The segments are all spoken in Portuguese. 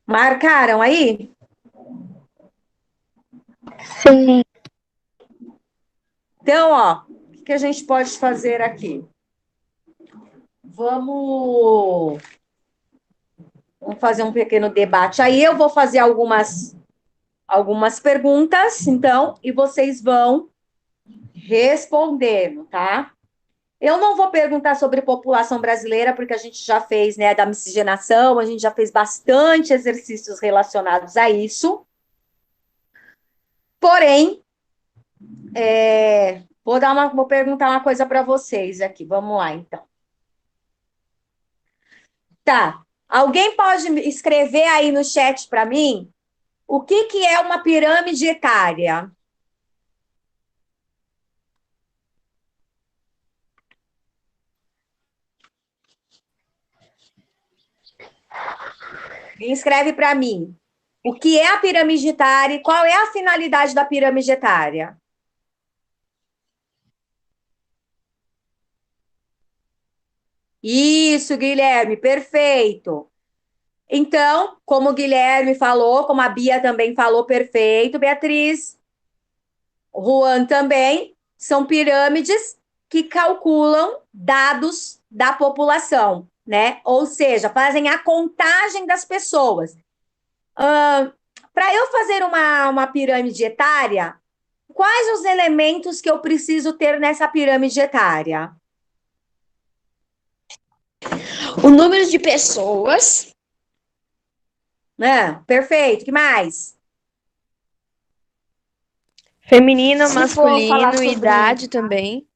Marcaram aí? Sim. Então, ó, o que a gente pode fazer aqui? Vamos fazer um pequeno debate. Aí eu vou fazer algumas perguntas, então, e vocês vão respondendo, tá? Eu não vou perguntar sobre população brasileira, porque a gente já fez, né, da miscigenação, a gente já fez bastante exercícios relacionados a isso. Porém, vou perguntar uma coisa para vocês aqui. Vamos lá, então. Tá. Alguém pode escrever aí no chat para mim o que é uma pirâmide etária? Quem escreve para mim? O que é a pirâmide etária e qual é a finalidade da pirâmide etária? Isso, Guilherme, perfeito. Então, como o Guilherme falou, como a Bia também falou, perfeito, Beatriz, Juan também, são pirâmides que calculam dados da população, né? Ou seja, fazem a contagem das pessoas. Para eu fazer uma pirâmide etária, quais os elementos que eu preciso ter nessa pirâmide etária? O número de pessoas, Né? Perfeito. Que mais? Feminino, se for falar masculino, sobre idade também.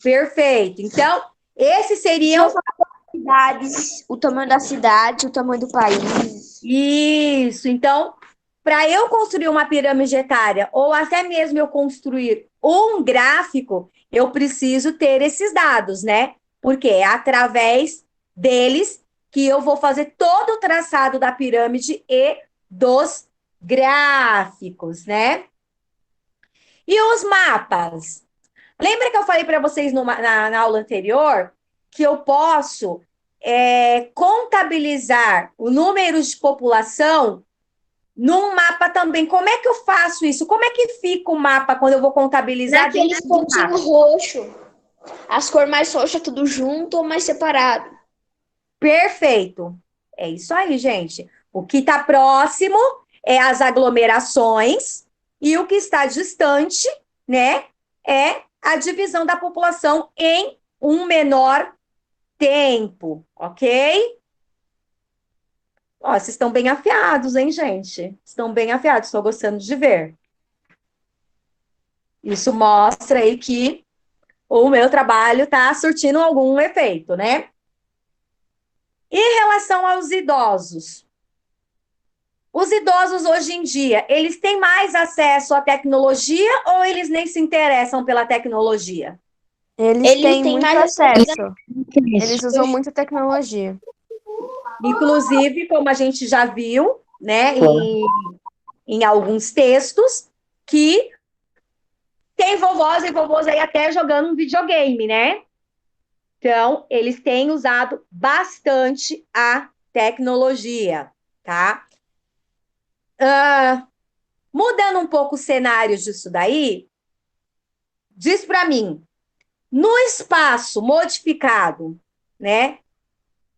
Perfeito. Então, esses se for seriam falar cidades, o tamanho da cidade, o tamanho do país. isso. Então, para eu construir uma pirâmide etária, ou até mesmo eu construir um gráfico, eu preciso ter esses dados, né? Porque é através deles que eu vou fazer todo o traçado da pirâmide e dos gráficos, né? E os mapas? Lembra que eu falei para vocês na aula anterior que eu posso contabilizar o número de população num mapa também? Como é que eu faço isso? Como é que fica o mapa quando eu vou contabilizar Naqueles dentro do mapa? pontinhos roxos. As cores mais roxas, tudo junto ou mais separado. Perfeito. É isso aí, gente. O que está próximo é as aglomerações e o que está distante, né, é a divisão da população em um menor tempo, ok? Ó, vocês estão bem afiados, hein, gente? Estão bem afiados, estou gostando de ver. Isso mostra aí que o meu trabalho está surtindo algum efeito, né? Em relação aos idosos, os idosos hoje em dia, eles têm mais acesso à tecnologia ou eles nem se interessam pela tecnologia? Eles Eles têm têm muito mais acesso. acesso. Eles usam muita tecnologia. Inclusive, como a gente já viu, né, em alguns textos, que tem vovós e vovôs aí até jogando um videogame, né? Então, eles têm usado bastante a tecnologia, tá? Mudando um pouco os cenários disso daí, diz para mim, no espaço modificado, né?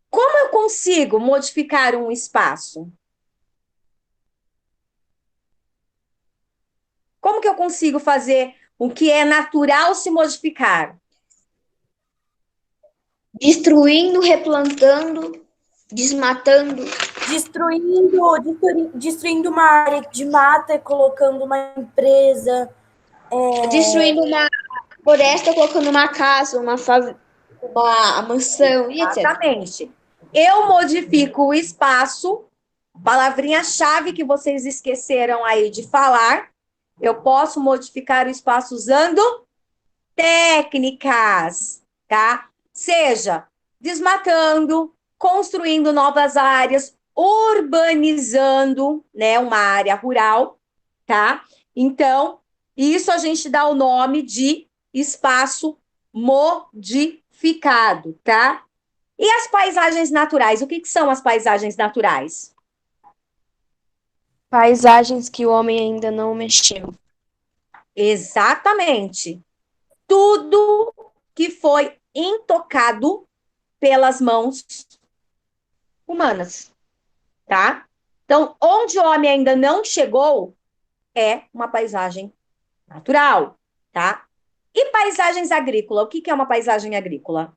Como eu consigo modificar um espaço? Como que eu consigo fazer o que é natural se modificar? Destruindo, replantando, desmatando. Destruindo uma área de mata e colocando uma empresa. Destruindo uma floresta, colocando uma casa, uma mansão e etc. Exatamente. Eu modifico o espaço, palavrinha-chave que vocês esqueceram aí de falar. Eu posso modificar o espaço usando técnicas, tá? Seja desmatando, construindo novas áreas, urbanizando, né, uma área rural, tá? Então, isso a gente dá o nome de espaço modificado, tá? E as paisagens naturais? O que são as paisagens naturais? Paisagens que o homem ainda não mexeu. Exatamente. Tudo que foi intocado pelas mãos humanas, tá? Então, onde o homem ainda não chegou é uma paisagem natural, tá? E paisagens agrícolas? O que que é uma paisagem agrícola?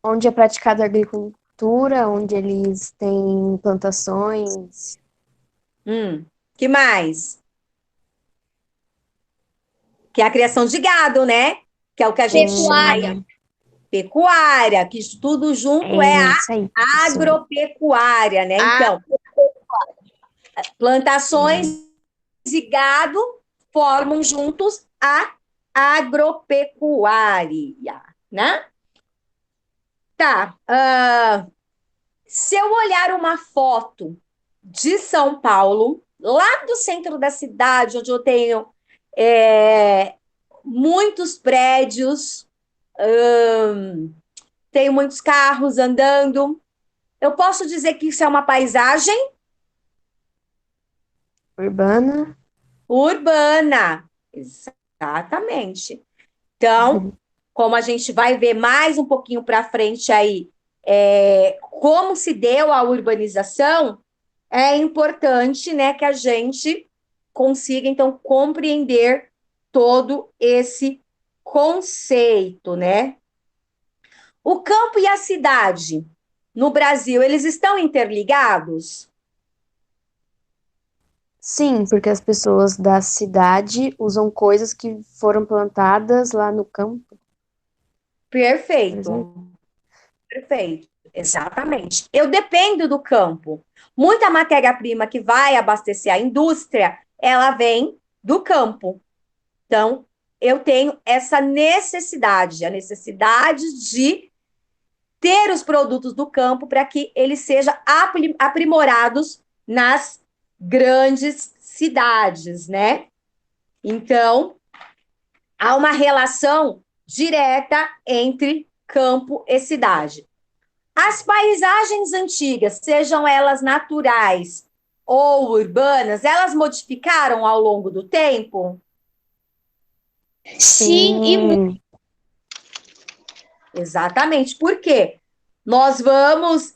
Onde é praticada a agricultura, onde eles têm plantações. Que mais? Que é a criação de gado, né? Que é o que a gente chama Pecuária. aí pecuária, que isso tudo junto é É isso aí, a professora. agropecuária, né? Então, plantações e gado formam juntos a agropecuária, né? Tá. Se eu olhar uma foto de São Paulo, lá do centro da cidade, onde eu tenho muitos prédios, tenho muitos carros andando, eu posso dizer que isso é uma paisagem Urbana. urbana. Exatamente. Então, como a gente vai ver mais um pouquinho para frente aí, como se deu a urbanização, é importante, né, que a gente consiga, então, compreender todo esse conceito, né? O campo e a cidade no Brasil, eles estão interligados? Sim, porque as pessoas da cidade usam coisas que foram plantadas lá no campo, por exemplo. Perfeito, perfeito, exatamente. Eu dependo do campo. Muita matéria-prima que vai abastecer a indústria, ela vem do campo. Então, eu tenho essa necessidade, a necessidade de ter os produtos do campo para que eles sejam aprimorados nas grandes cidades, né? Então, há uma relação direta entre campo e cidade. As paisagens antigas, sejam elas naturais ou urbanas, elas modificaram ao longo do tempo? Sim, e muito. Exatamente. Por quê? Nós vamos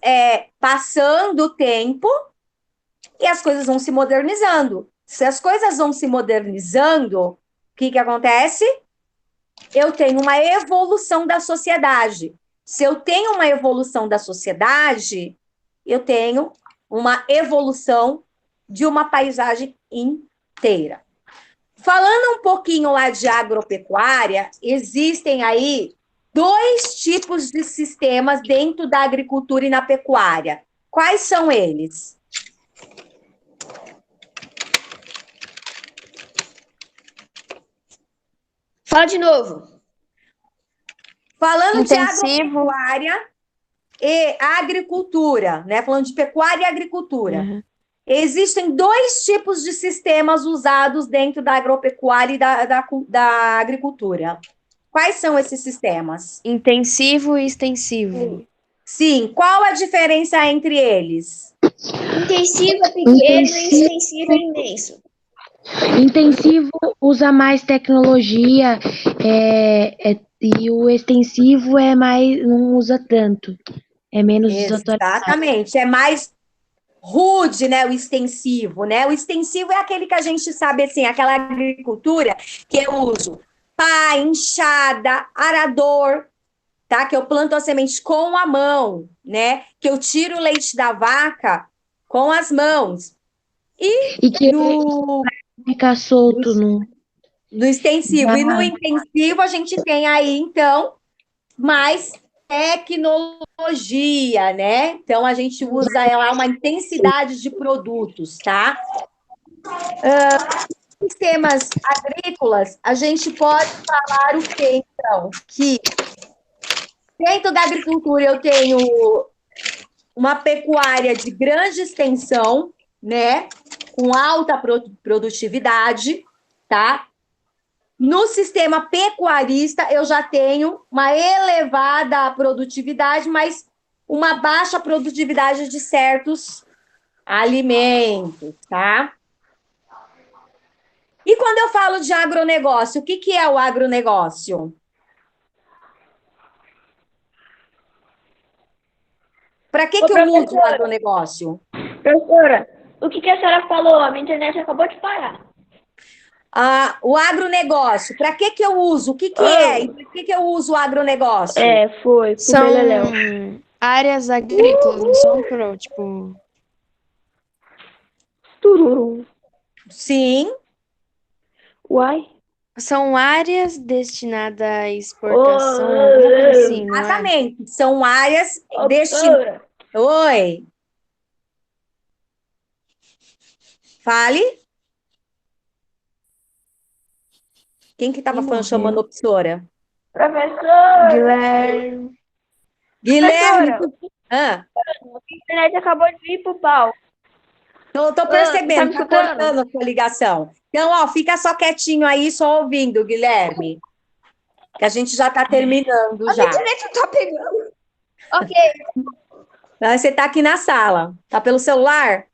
passando o tempo e as coisas vão se modernizando. Se as coisas vão se modernizando, o que acontece? Eu tenho uma evolução da sociedade. Se eu tenho uma evolução da sociedade, eu tenho uma evolução de uma paisagem inteira. Falando um pouquinho lá de agropecuária, existem aí dois tipos de sistemas dentro da agricultura e na pecuária. Quais são eles? Fala de novo. Falando de Intensivo. agropecuária e agricultura, né? Falando de pecuária e agricultura. Uhum. Existem dois tipos de sistemas usados dentro da agropecuária e da agricultura. Quais são esses sistemas? Intensivo e extensivo. Sim, qual a diferença entre eles? Intensivo é pequeno e extensivo é imenso. Intensivo usa mais tecnologia e o extensivo é mais, não usa tanto, é menos desatualizado. Exatamente, é mais rude, né, o extensivo, né? O extensivo é aquele que a gente sabe, assim, aquela agricultura que eu uso pá, enxada, arador, tá? Que eu planto a semente com a mão, né? Que eu tiro o leite da vaca com as mãos. E que No, fica solto no extensivo. E no intensivo a gente tem aí, então, mais tecnologia, né? Então a gente usa lá uma intensidade de produtos, tá? Sistemas agrícolas, a gente pode falar o quê, então? Que dentro da agricultura eu tenho uma pecuária de grande extensão, né? Com alta produtividade, tá? No sistema pecuarista, eu já tenho uma elevada produtividade, mas uma baixa produtividade de certos alimentos, tá? E quando eu falo de agronegócio, o que que é o agronegócio? Para que Ô, que eu uso o professora, agronegócio? professora, o que a senhora falou? A minha internet acabou de parar. O agronegócio, para que que eu uso? O que que é? E para que que eu uso o agronegócio? Foi, pro São Beleléu. áreas agrícolas, não são pro, tipo. Tururum. Sim, Uai. São áreas destinadas à exportação, alguma coisa assim, não é? exatamente. São áreas Ô, destinadas. professora, Oi, fale. Quem que estava chamando a professora? professora, Guilherme. Guilherme. professora, Ah, a internet acabou de vir pro pau. tô Você tá percebendo, me tá escutando? cortando a sua ligação. Então, ó, fica só quietinho aí, só ouvindo, Guilherme, que a gente já está terminando A minha já. internet não tá pegando. Ok. Você está aqui na sala. Tá pelo celular?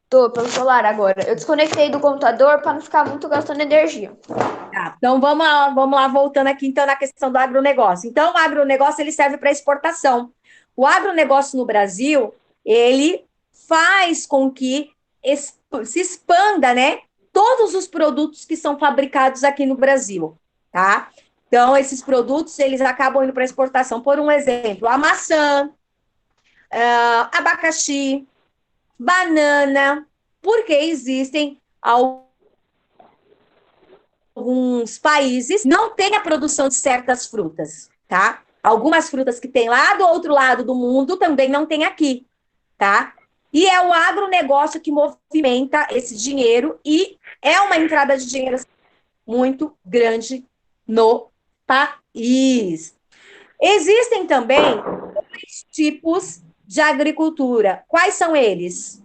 Tô pelo celular agora. Eu desconectei do computador para não ficar muito gastando energia. Tá. Então vamos lá, voltando aqui então na questão do agronegócio. Então, o agronegócio ele serve para exportação. O agronegócio no Brasil, ele faz com que se expanda, né, todos os produtos que são fabricados aqui no Brasil, tá? Então, esses produtos, eles acabam indo para exportação. Por um exemplo, a maçã, abacaxi, banana, porque existem alguns países não têm a produção de certas frutas, tá? Algumas frutas que tem lá do outro lado do mundo também não tem aqui, tá? E é o agronegócio que movimenta esse dinheiro e é uma entrada de dinheiro muito grande no país. Existem também dois tipos de agricultura. Quais são eles?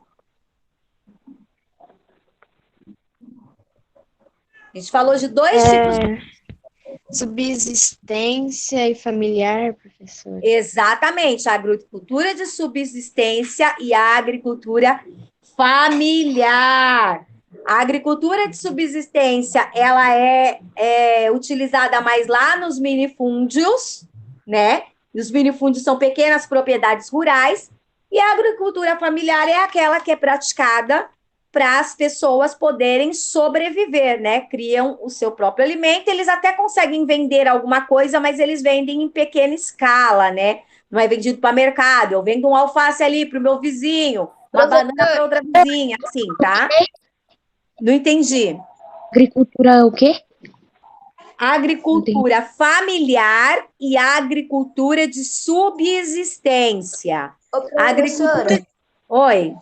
A gente falou de dois tipos. Subsistência e familiar, professor. Exatamente, a agricultura de subsistência e a agricultura familiar. A agricultura de subsistência, ela é utilizada mais lá nos minifúndios, né? E os minifúndios são pequenas propriedades rurais, e a agricultura familiar é aquela que é praticada para as pessoas poderem sobreviver, né? Criam o seu próprio alimento, eles até conseguem vender alguma coisa, mas eles vendem em pequena escala, né? Não é vendido para mercado. Eu vendo um alface ali para o meu vizinho, uma banana para outra vizinha, assim, tá? Não entendi. Agricultura o quê? Agricultura familiar e agricultura de subsistência. Ô, Agricultura. professora, Oi.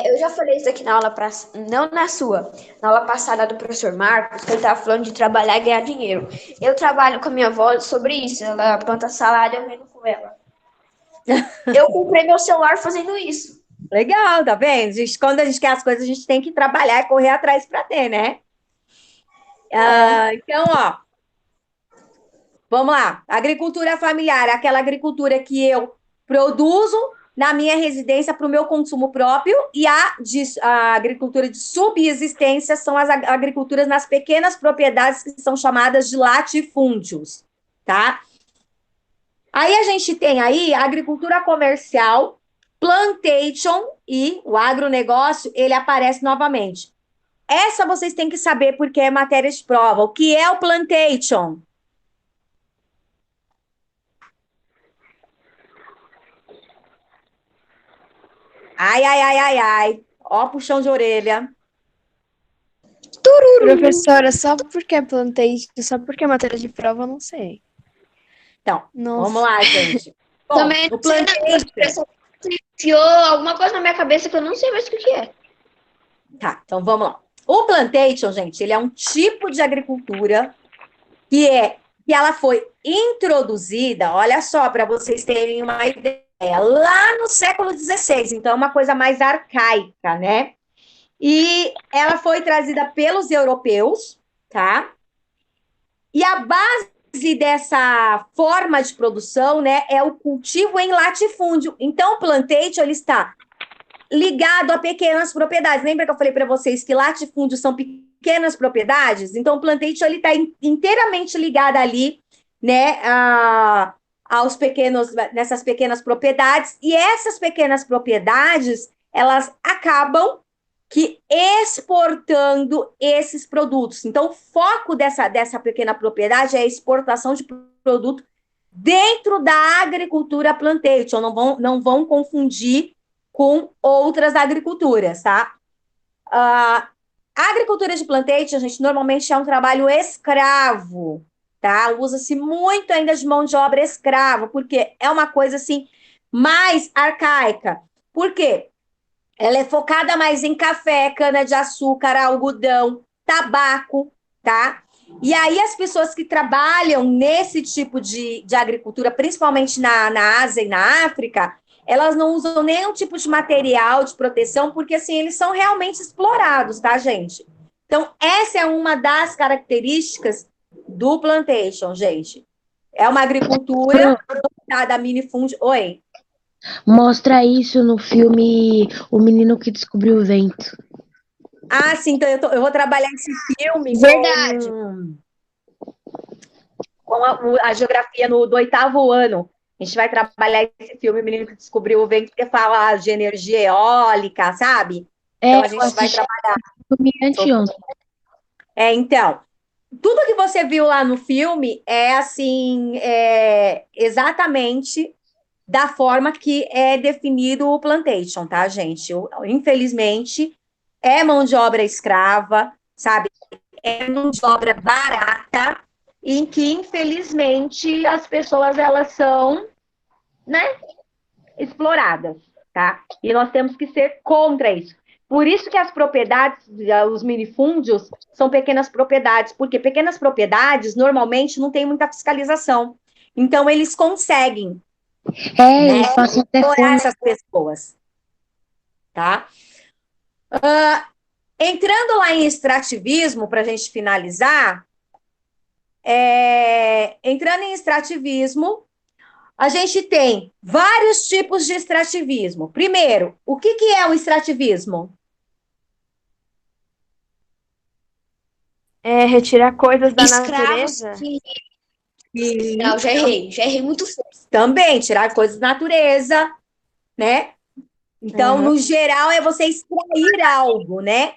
eu já falei isso aqui na aula, não na sua, na aula passada do professor Marcos, que ele estava falando de trabalhar e ganhar dinheiro. Eu trabalho com a minha avó sobre isso, ela planta salada, eu vendo com ela. Eu comprei meu celular fazendo isso. Legal, tá vendo? Quando a gente quer as coisas, a gente tem que trabalhar e correr atrás para ter, né? Então, ó, vamos lá. Agricultura familiar, aquela agricultura que eu produzo na minha residência para o meu consumo próprio, e a agricultura de subsistência são as agriculturas nas pequenas propriedades que são chamadas de latifúndios, tá? Aí a gente tem aí a agricultura comercial, plantation e o agronegócio, ele aparece novamente. Essa vocês têm que saber porque é matéria de prova. O que é o plantation? Ai, ai, ai, ai, ai. Ó, puxão de orelha. Professora, só porque é plantation, só porque é matéria de prova, eu não sei. Então, Nossa. vamos lá, gente. Bom, Também o não sei, plantation. enfiou alguma coisa na minha cabeça que eu não sei mais o que é. Tá, então vamos lá. O plantation, gente, ele é um tipo de agricultura que ela foi introduzida, olha só, para vocês terem uma ideia, lá no século XVI, então é uma coisa mais arcaica, né? E ela foi trazida pelos europeus, tá? E a base dessa forma de produção, né, é o cultivo em latifúndio. Então, o plantation, ele está ligado a pequenas propriedades. Lembra que eu falei para vocês que latifúndios são pequenas propriedades? Então, o plantation, ele está inteiramente ligado ali, né, nessas pequenas propriedades, e essas pequenas propriedades, elas acabam que exportando esses produtos. Então, o foco dessa pequena propriedade é a exportação de produto dentro da agricultura plantation. Não vão confundir com outras agriculturas, tá? A agricultura de plantation, gente, normalmente é um trabalho escravo, tá? Usa-se muito ainda de mão de obra escrava, porque é uma coisa, assim, mais arcaica. Por quê? Ela é focada mais em café, cana-de-açúcar, algodão, tabaco, tá? E aí as pessoas que trabalham nesse tipo de agricultura, principalmente na Ásia e na África, elas não usam nenhum tipo de material de proteção, porque assim, eles são realmente explorados, tá, gente? Então, essa é uma das características do plantation, gente. É uma agricultura voltada a minifúndio. Oi? Mostra isso no filme O Menino que Descobriu o Vento. Ah, sim, então eu vou trabalhar esse filme Verdade. com a geografia do 8º ano. A gente vai trabalhar esse filme, O Menino que Descobriu o Vento, que fala de energia eólica, sabe? Então a gente vai trabalhar. Filme anteontem. Então, tudo que você viu lá no filme é assim, exatamente da forma que é definido o plantation, tá, gente? Infelizmente, é mão de obra escrava, sabe? É mão de obra barata, em que, infelizmente, as pessoas, elas são, né, exploradas, tá? E nós temos que ser contra isso. Por isso que as propriedades, os minifúndios, são pequenas propriedades, porque pequenas propriedades, normalmente, não tem muita fiscalização. Então, eles conseguem Eles passam até explorar fome. essas pessoas, tá? Entrando lá em extrativismo, para a gente finalizar, entrando em extrativismo, a gente tem vários tipos de extrativismo. Primeiro, o que é o extrativismo? É retirar coisas da Escravos natureza. que... Não, já errei muito feio. Também, tirar coisas da natureza, né? Então, no geral, é você extrair algo, né?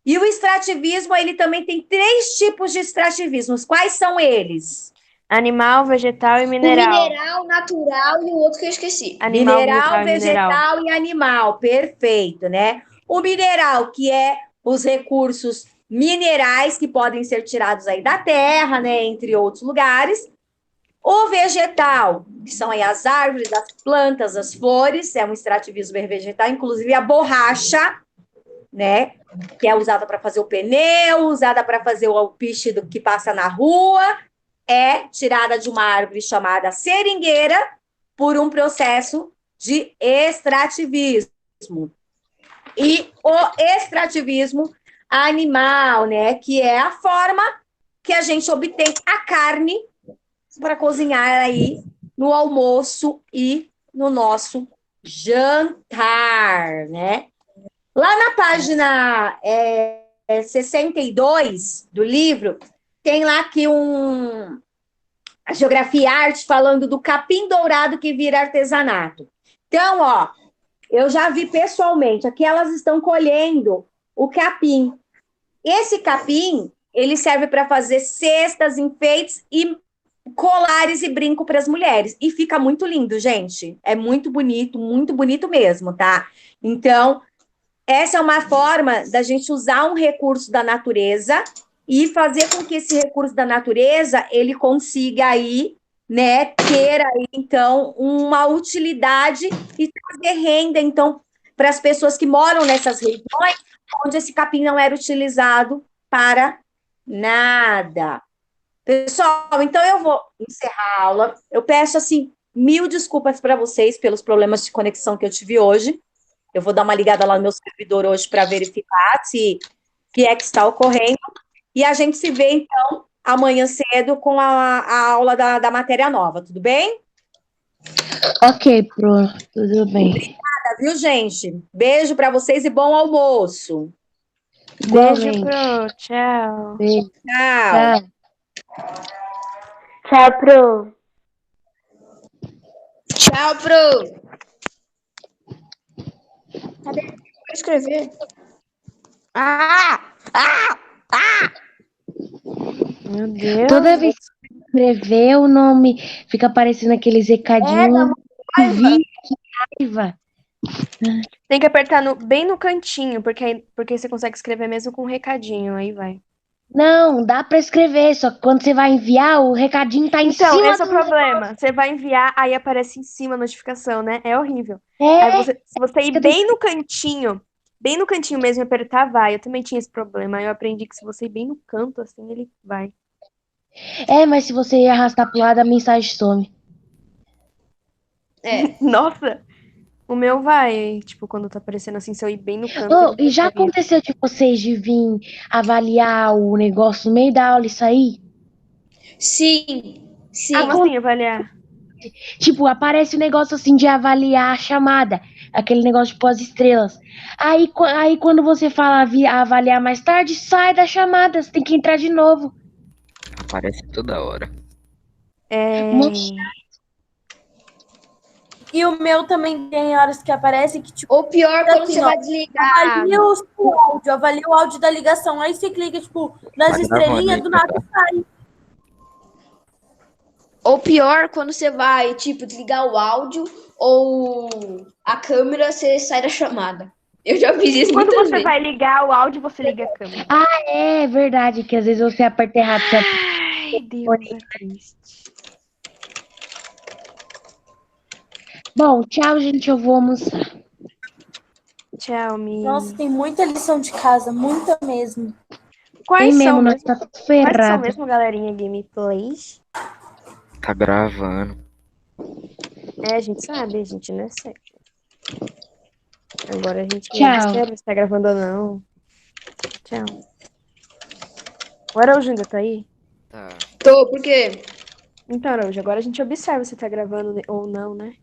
E o extrativismo, ele também tem 3 tipos de extrativismos. Quais são eles? Animal, vegetal e O mineral. mineral, natural e o outro que eu esqueci. Animal, Mineral, vegetal vegetal e animal. Perfeito, né? O mineral, que é os recursos minerais que podem ser tirados aí da terra, né? Entre outros lugares. O vegetal, que são aí as árvores, as plantas, as flores, é um extrativismo vegetal, inclusive a borracha, né? Que é usada para fazer o pneu, usada para fazer o piche do que passa na rua, é tirada de uma árvore chamada seringueira por um processo de extrativismo. E o extrativismo animal, né? Que é a forma que a gente obtém a carne para cozinhar aí no almoço e no nosso jantar, né? Lá na página 62 do livro, tem lá que a geografia e arte falando do capim dourado que vira artesanato. Então, ó, eu já vi pessoalmente, aqui elas estão colhendo o capim. Esse capim, ele serve para fazer cestas, enfeites e colares e brinco para as mulheres. E fica muito lindo, gente. É muito bonito mesmo, tá? Então, essa é uma forma da gente usar um recurso da natureza e fazer com que esse recurso da natureza ele consiga aí, né, ter aí, então, uma utilidade e trazer renda, então, para as pessoas que moram nessas regiões onde esse capim não era utilizado para nada. Pessoal, então eu vou encerrar a aula. Eu peço, assim, 1000 desculpas para vocês pelos problemas de conexão que eu tive hoje. Eu vou dar uma ligada lá no meu servidor hoje para verificar se que é que está ocorrendo. E a gente se vê, então, amanhã cedo com a aula da matéria nova, tudo bem? Ok, Pro, tudo bem. Tá, viu, gente? Beijo para vocês e bom almoço. Beijo, Igualmente. Pro. Tchau. Beijo. Tchau. Tchau. Tchau, Pro. Tchau, Pro. Cadê? Vou escrever. Meu Deus. Toda vez que você escrever o nome, fica aparecendo aqueles recadinhos. Que raiva. Tem que apertar bem no cantinho, porque você consegue escrever mesmo com um recadinho. Aí vai. Não, dá pra escrever, só que quando você vai enviar, o recadinho tá em Então, cima esse é o problema. Você vai enviar, aí aparece em cima a notificação, né? É horrível. Aí É, se você ir fica bem no cantinho mesmo e apertar, vai. Eu também tinha esse problema. Aí eu aprendi que se você ir bem no canto, assim, ele vai. mas se você arrastar pro lado, a mensagem some. Nossa! O meu vai, tipo, quando tá aparecendo assim, se eu ir bem no canto, Oh, ele e já vai. aconteceu de vocês de vir avaliar o negócio no meio da aula e sair? Sim, sim. Como assim, avaliar? Tipo, aparece um negócio assim de avaliar a chamada, aquele negócio de pós-estrelas. Aí quando você fala avaliar mais tarde, sai da chamada, você tem que entrar de novo. Aparece toda hora. Moço, E o meu também tem horas que aparece que, tipo, Ou pior, quando assim, você ó, vai desligar. avalia o áudio da ligação. Aí você clica, tipo, nas Tá gravando estrelinhas, aí, do tá? nada sai. Ou pior, quando você vai, tipo, desligar o áudio ou a câmera, você sai da chamada. Eu já fiz isso Quando muitas você vezes. vai ligar o áudio, você liga a câmera. é verdade que às vezes você aperta errado. Você Ai, Deus, é triste. Bom, tchau, gente. Eu vou almoçar. Tchau, Mi. Nossa, tem muita lição de casa, muita mesmo. Tem Quais mesmo, são nós mesmo? tá tudo Quais são ferrado. mesmo, galerinha, gameplays? Tá gravando. É, a gente sabe, a gente não é sério. Agora a gente Tchau. observa se tá gravando ou não. Tchau. O Araújo ainda tá aí? Tá. Tô, por quê? Então, Araújo, agora a gente observa se tá gravando ou não, né?